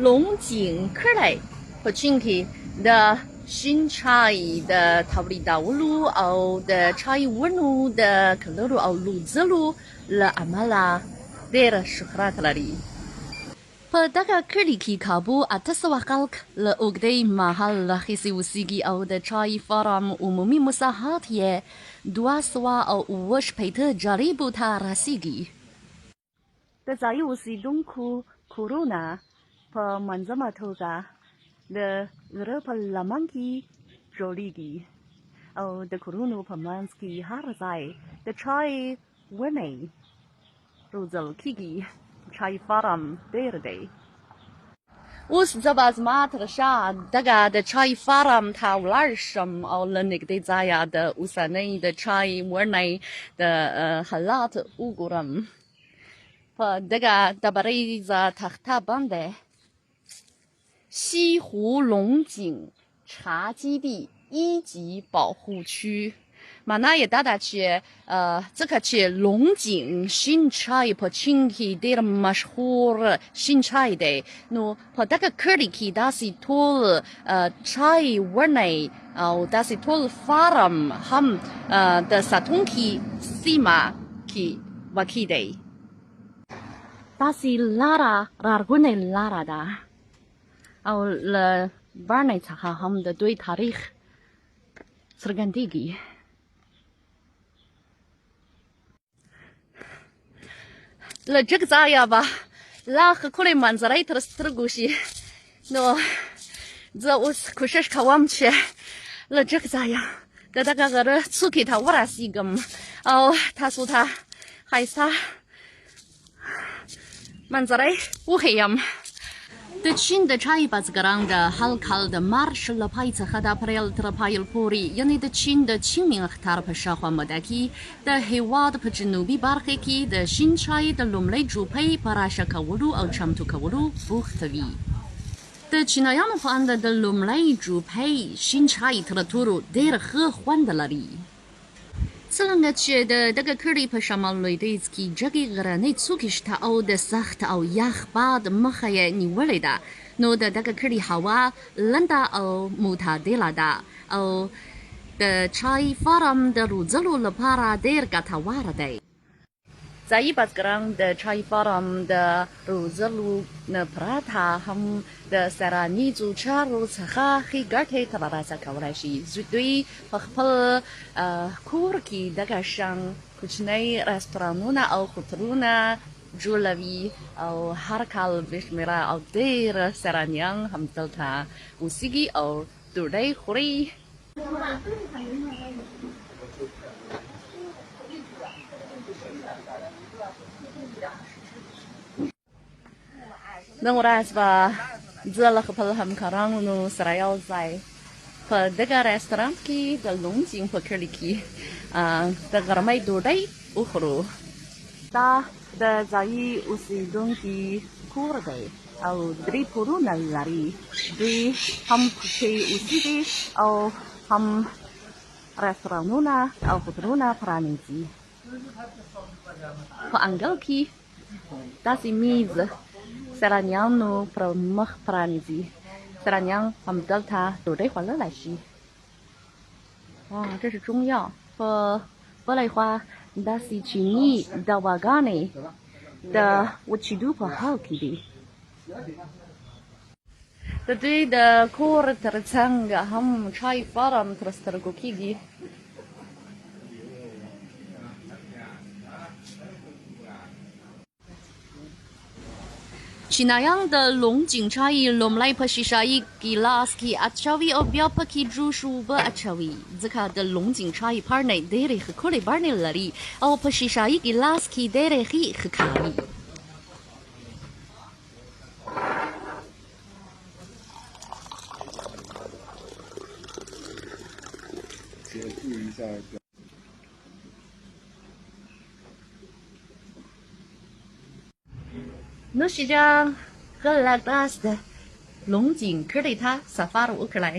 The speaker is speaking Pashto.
龙井克莱，不清气的新菜的逃离道路，او的菜ونو的可乐路او路子路了阿玛拉，دير شخرات لري. په دغه کلي کې کابو اته سوه خلک له اوږدې مهال راهیسې اوسېږي او د چای فارم عمومي مساحات یې 270 جریبو ته رسېږي. د ځایي اوسېدونکو کورونه په منظمه توګه د غره په لمن کې جوړېږي او د کورونو په منځ کې هر ځای د چای ونې روزل کېږي. چای فارم ډېر دی. اوس زه به زما تر شا دغه د چای فارم ته ولاړ شم او له نږدې ځایه د اوسنۍ د چای ونې د حالات وګورم. په دغه ډبریزه تخته باندې西湖龙井茶基地一级保护区معنا یې دا ده چې ځکه چې لونګ جین شین چای په چین کې ډېر مشهور شین چای دی نو په دغه کلي کې داسې ټول چای ونې او داسې ټول فارم هم د ساتونکي سیمه کې واقع دی. داسې لاره لرغونې لاره ده او له بڼې څخه هم د دوی تاریخ څرګندېږي. له جګ ځایه به لا ښکلې منظرې تر سترګو شي نو زه اوس کوشش کوم چې له جګ ځایه د دغه غره څوکې ته ورسېږم او تاسو ته ښایسته منظرې وښیم. د چین د چای بزګران د هر کال د مارچ له پای څخه د اپریل تر پیل پورې یعنې د چین د چینمین اختر په شاوخوا موده کې د هېواد په جنوبي برخه کې د شین چای د لومړۍ جوپۍ په راشه کولو او چمتو کولو بوخته وي. د چینایانو په اند د لومړۍ جوپۍ شین چای تر ټولو ډېر ښه خوند لري. څرنګه چې د دغه کلي په شمال لویدیځ کې جګې غرنۍ څوکې شته او د سخت او یخ باد مخه یې نیولې ده نو د دغه کلي هوا لنده او معتدله ده او د چای فارم د روزلو لپاره ډېر ګټور دی. ځایي بزګران د چای فارم د روزلو نه پرته هم د سرانیزو چارو څخه ښې ګټې ترلاسه کولی شي. دوی په خپل کور کې دغه شان کوچنۍ رستورانونه او هوټلونه جوړوي او هر کال بې شمېره او ډېر سرانیان همدلته اوسېږي او ډوډۍ خوري. نن ورځ به زه له خپل همکارانو سره یو ځای په دغه رستورانت کې د لونګ جین په کلي کې د غرمۍ ډوډۍ وخورو. دا د ځایي اوسېدونکي کور دی او 3 کورونه لري. دوی هم پکې اوسېږي او هم رستورانونه او هوټلونه پرانیزي. په انګړ کې داسې میز سرانیانو پر مخ پرانیزي. سرانیان همدلته ډوډۍ خوړلی شي. 这是中药。په بله خوا داسې چیني دواګانې د وچېدو په حال کې دي. د دوی د کور تر څنګ هم چای فارم تر سترګو کېږي. چینایان د لونګ جین چای لومړی په شیشایي ګیلاس کې اچوي او بیا پکې جوش اوبه اچوي ځکه د لونګ جین چای پاڼې ډېرې ښکلې بڼې لري او په شیشایي ګیلاس کې ډېرې ښې ښکاري. نوشیجان خلک داس د لونګ جین کلي ته سفر وکړی.